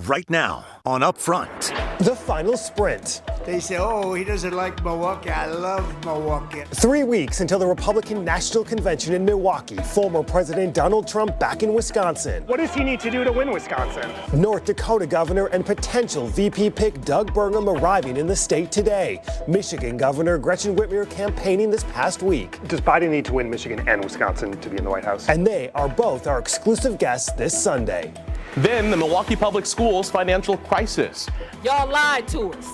Right now on Upfront. The final sprint. They say, oh, he doesn't like Milwaukee. I love Milwaukee. 3 weeks until the Republican National Convention in Milwaukee. Former President Donald Trump back in Wisconsin. What does he need to do to win Wisconsin? North Dakota Governor and potential VP pick Doug Burgum arriving in the state today. Michigan Governor Gretchen Whitmer campaigning this past week. Does Biden need to win Michigan and Wisconsin to be in the White House? And they are both our exclusive guests this Sunday. Then the Milwaukee Public Schools financial crisis. Y'all lied to us.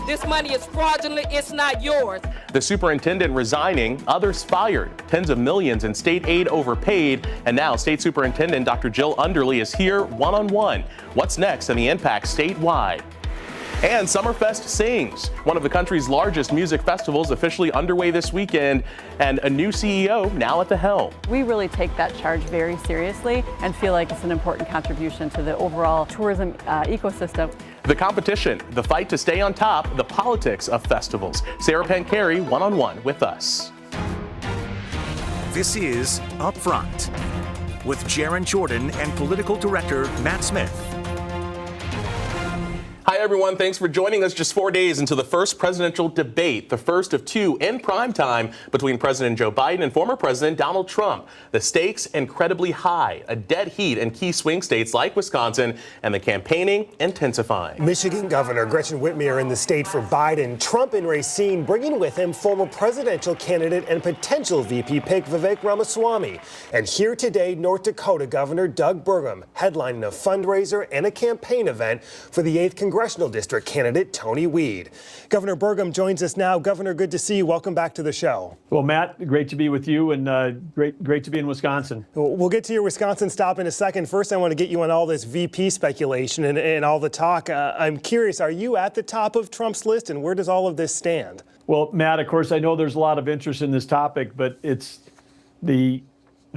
This money is fraudulent. It's not yours. The superintendent resigning, others fired, tens of millions in state aid overpaid, and now State Superintendent Dr. Jill Underly is here one-on-one. What's next and the impact statewide? And Summerfest Sings, one of the country's largest music festivals, officially underway this weekend, and a new CEO now at the helm. We really take that charge very seriously and feel like it's an important contribution to the overall tourism ecosystem. The competition, the fight to stay on top, the politics of festivals. Sarah Pancari, one-on-one with us. This is Upfront with Jaron Jordan and political director Matt Smith. Hi, everyone. Thanks for joining us just 4 days into the first presidential debate, the first of two in prime time between President Joe Biden and former President Donald Trump. The stakes incredibly high, a dead heat in key swing states like Wisconsin, and the campaigning intensifying. Michigan Governor Gretchen Whitmer in the state for Biden. Trump in Racine, bringing with him former presidential candidate and potential VP pick Vivek Ramaswamy. And here today, North Dakota Governor Doug Burgum headlining a fundraiser and a campaign event for the 8th Congressional District candidate Tony Weed. Governor Burgum joins us now. Governor, good to see you. Welcome back to the show. Well, Matt, great to be with you, and great to be in Wisconsin. We'll get to your Wisconsin stop in a second. First, I want to get you on all this VP speculation and all the talk. I'm curious, are you at the top of Trump's list, and where does all of this stand? Well, Matt, of course, I know there's a lot of interest in this topic, but it's the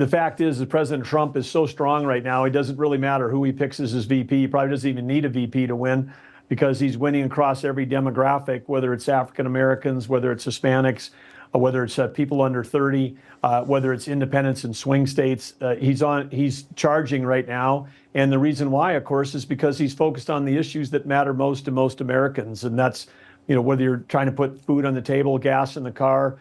fact is that President Trump is so strong right now, it doesn't really matter who he picks as his VP. He probably doesn't even need a VP to win, because he's winning across every demographic, whether it's African Americans, whether it's Hispanics, whether it's people under 30, whether it's independents in swing states. He's charging right now. And the reason why, of course, is because he's focused on the issues that matter most to most Americans. And that's, whether you're trying to put food on the table, gas in the car,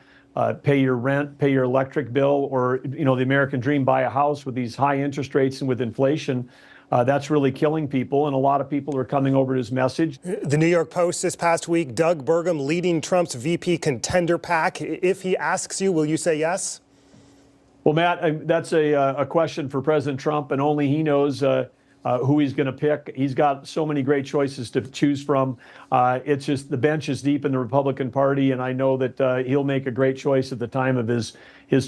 pay your rent, pay your electric bill, or, the American dream, buy a house with these high interest rates and with inflation. That's really killing people, and a lot of people are coming over to his message. The New York Post this past week, Doug Burgum leading Trump's VP contender pack. If he asks you, will you say yes? Well, Matt, that's a question for President Trump, and only he knows who he's going to pick. He's got so many great choices to choose from. It's just the bench is deep in the Republican Party, and I know that he'll make a great choice at the time of his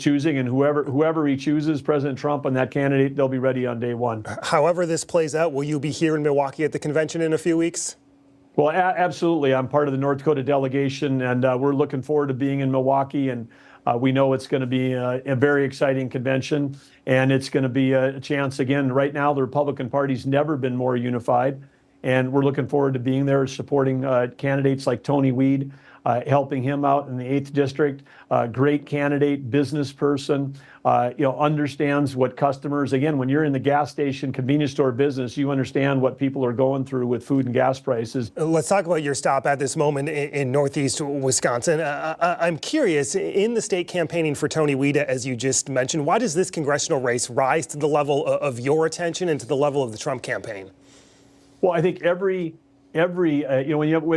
choosing. And whoever he chooses, President Trump and that candidate, they'll be ready on day one. However this plays out, will you be here in Milwaukee at the convention in a few weeks? Well, absolutely. I'm part of the North Dakota delegation, and we're looking forward to being in Milwaukee. And we know it's going to be a very exciting convention, and it's going to be a chance. Again, right now, the Republican Party's never been more unified, and we're looking forward to being there, supporting candidates like Tony Weed, helping him out in the 8th District. Great candidate, business person, understands what customers, again, when you're in the gas station, convenience store business, you understand what people are going through with food and gas prices. Let's talk about your stop at this moment in Northeast Wisconsin. I'm curious, in the state campaigning for Tony Weed, as you just mentioned, why does this congressional race rise to the level of your attention and to the level of the Trump campaign? Well, I think when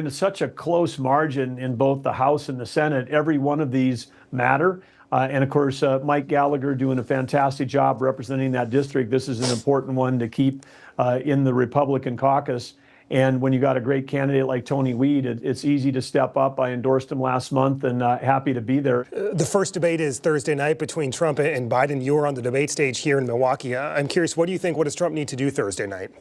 it's such a close margin in both the House and the Senate, every one of these matter. And of course, Mike Gallagher doing a fantastic job representing that district. This is an important one to keep in the Republican caucus. And when you got a great candidate like Tony Weed, it's easy to step up. I endorsed him last month, and happy to be there. The first debate is Thursday night between Trump and Biden. You were on the debate stage here in Milwaukee. I'm curious, what do you think? What does Trump need to do Thursday night?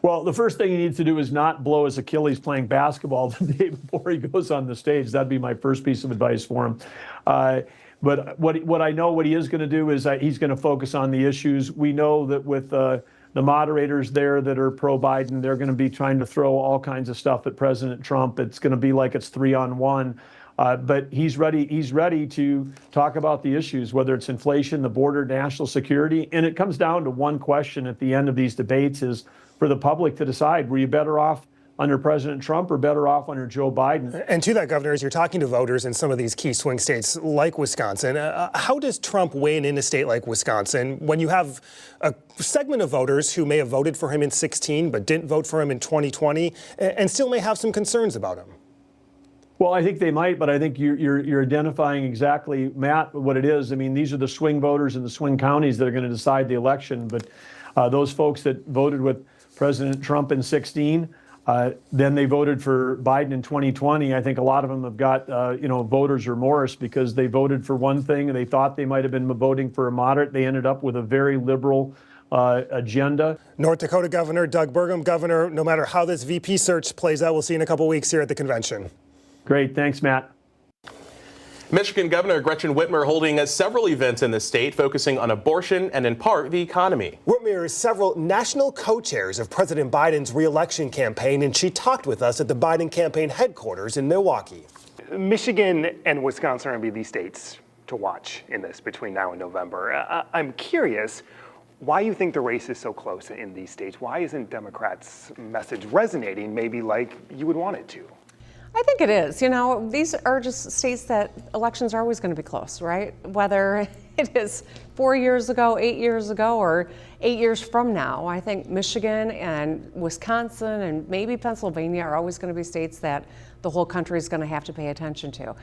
Well, the first thing he needs to do is not blow his Achilles playing basketball the day before he goes on the stage. That'd be my first piece of advice for him. But what I know what he is going to do is he's going to focus on the issues. We know that with the moderators there that are pro-Biden, they're going to be trying to throw all kinds of stuff at President Trump. It's going to be like it's 3-on-1. But he's ready to talk about the issues, whether it's inflation, the border, national security. And it comes down to one question at the end of these debates is for the public to decide, were you better off under President Trump or better off under Joe Biden? And to that, Governor, as you're talking to voters in some of these key swing states like Wisconsin, how does Trump win in a state like Wisconsin when you have a segment of voters who may have voted for him in 2016 but didn't vote for him in 2020 and still may have some concerns about him? Well, I think they might, but I think you're identifying exactly, Matt, what it is. I mean, these are the swing voters in the swing counties that are going to decide the election. But those folks that voted with President Trump in 2016, then they voted for Biden in 2020. I think a lot of them have got, voters' remorse because they voted for one thing and they thought they might have been voting for a moderate. They ended up with a very liberal agenda. North Dakota Governor Doug Burgum. Governor, no matter how this VP search plays out, we'll see you in a couple weeks here at the convention. Great. Thanks, Matt. Michigan Governor Gretchen Whitmer holding several events in the state focusing on abortion and, in part, the economy. Whitmer is several national co-chairs of President Biden's re-election campaign, and she talked with us at the Biden campaign headquarters in Milwaukee. Michigan and Wisconsin are going to be the states to watch in this between now and November. I'm curious why you think the race is so close in these states. Why isn't Democrats' message resonating maybe like you would want it to? I think it is. You know, these are just states that elections are always going to be close, right? Whether it is 4 years ago, 8 years ago, or 8 years from now. I think Michigan and Wisconsin and maybe Pennsylvania are always going to be states that the whole country is going to have to pay attention to.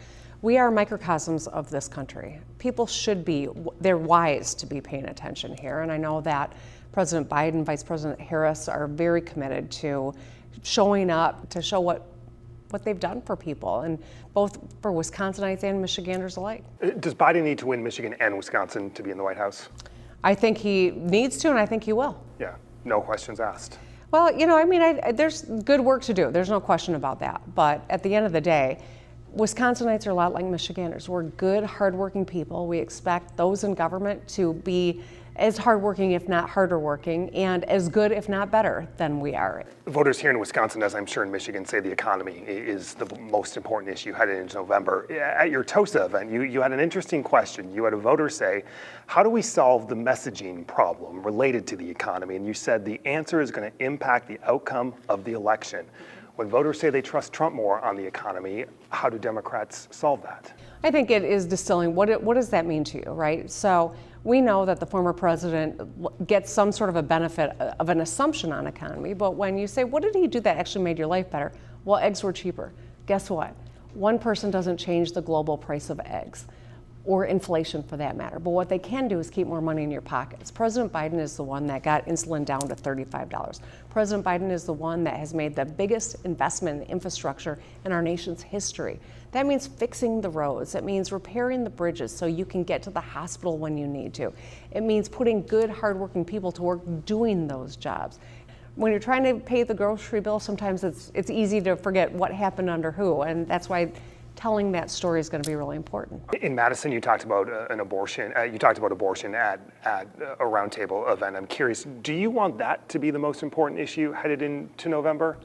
We are microcosms of this country. People should be, they're wise to be paying attention here. And I know that President Biden, Vice President Harris are very committed to showing up to show what they've done for people, and both for Wisconsinites and Michiganders alike. Does Biden need to win Michigan and Wisconsin to be in the White House? I think he needs to, and I think he will. Yeah, no questions asked. Well, you know, I mean, there's good work to do. There's no question about that. But at the end of the day, Wisconsinites are a lot like Michiganders. We're good, hardworking people. We expect those in government to be as hardworking, if not harder working, and as good, if not better, than we are. Voters here in Wisconsin, as I'm sure in Michigan, say the economy is the most important issue headed into November. At your TOSA event, you had an interesting question. You had a voter say, how do we solve the messaging problem related to the economy? And you said the answer is going to impact the outcome of the election. When voters say they trust Trump more on the economy, how do Democrats solve that? I think it is distilling, what does that mean to you, right? So we know that the former president gets some sort of a benefit of an assumption on economy, but when you say, what did he do that actually made your life better? Well, eggs were cheaper. Guess what? One person doesn't change the global price of eggs, or inflation for that matter. But what they can do is keep more money in your pockets. President Biden is the one that got insulin down to $35. President Biden is the one that has made the biggest investment in infrastructure in our nation's history. That means fixing the roads. It means repairing the bridges so you can get to the hospital when you need to. It means putting good, hardworking people to work doing those jobs. When you're trying to pay the grocery bill, sometimes it's easy to forget what happened under who, and that's why telling that story is going to be really important. In Madison, you talked about an abortion. You talked about abortion at a roundtable event. I'm curious, do you want that to be the most important issue headed into November?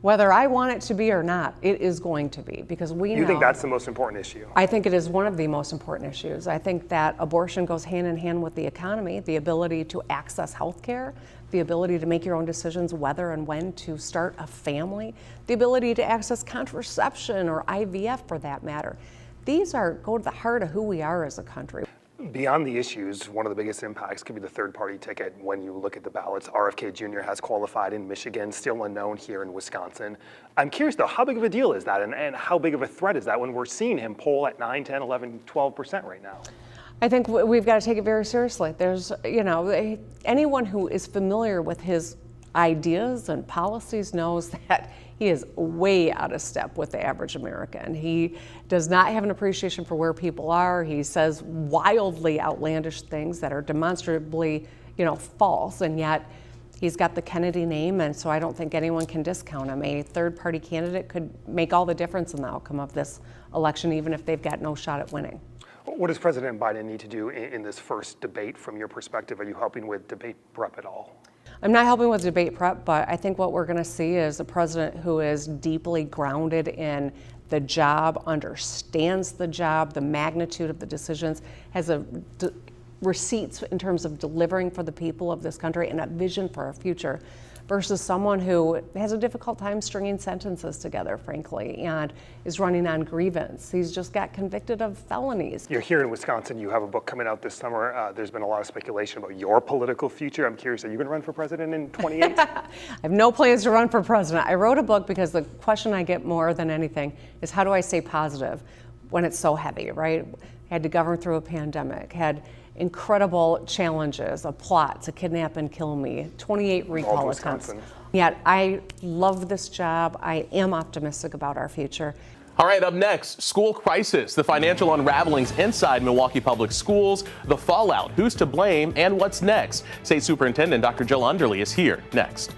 Whether I want it to be or not, it is going to be, because we know. You think that's the most important issue? I think it is one of the most important issues. I think that abortion goes hand in hand with the economy, the ability to access health care, the ability to make your own decisions whether and when to start a family, the ability to access contraception or IVF for that matter. These go to the heart of who we are as a country. Beyond the issues, one of the biggest impacts could be the third-party ticket. When you look at the ballots, RFK Jr. has qualified in Michigan, still unknown here in Wisconsin. I'm curious, though, how big of a deal is that, and how big of a threat is that when we're seeing him poll at 9, 10, 11, 12% right now? I think we've got to take it very seriously. There's, anyone who is familiar with his ideas and policies knows that he is way out of step with the average American. He does not have an appreciation for where people are. He says wildly outlandish things that are demonstrably, false, and yet he's got the Kennedy name, and so I don't think anyone can discount him. A third-party candidate could make all the difference in the outcome of this election, even if they've got no shot at winning. What does President Biden need to do in this first debate from your perspective? Are you helping with debate prep at all? I'm not helping with debate prep, but I think what we're going to see is a president who is deeply grounded in the job, understands the job, the magnitude of the decisions, has receipts in terms of delivering for the people of this country and a vision for our future, versus someone who has a difficult time stringing sentences together, frankly, and is running on grievance. He's just got convicted of felonies. You're here in Wisconsin. You have a book coming out this summer. There's been a lot of speculation about your political future. I'm curious, are you going to run for president in 28? I have no plans to run for president. I wrote a book because the question I get more than anything is, how do I stay positive when it's so heavy, right? I had to govern through a pandemic, had incredible challenges, a plot to kidnap and kill me, 28 recall attempts. Yet I love this job. I am optimistic about our future. All right, up next, school crisis, the financial unravelings inside Milwaukee Public Schools, the fallout, who's to blame, and what's next. State Superintendent Dr. Jill Underly is here next.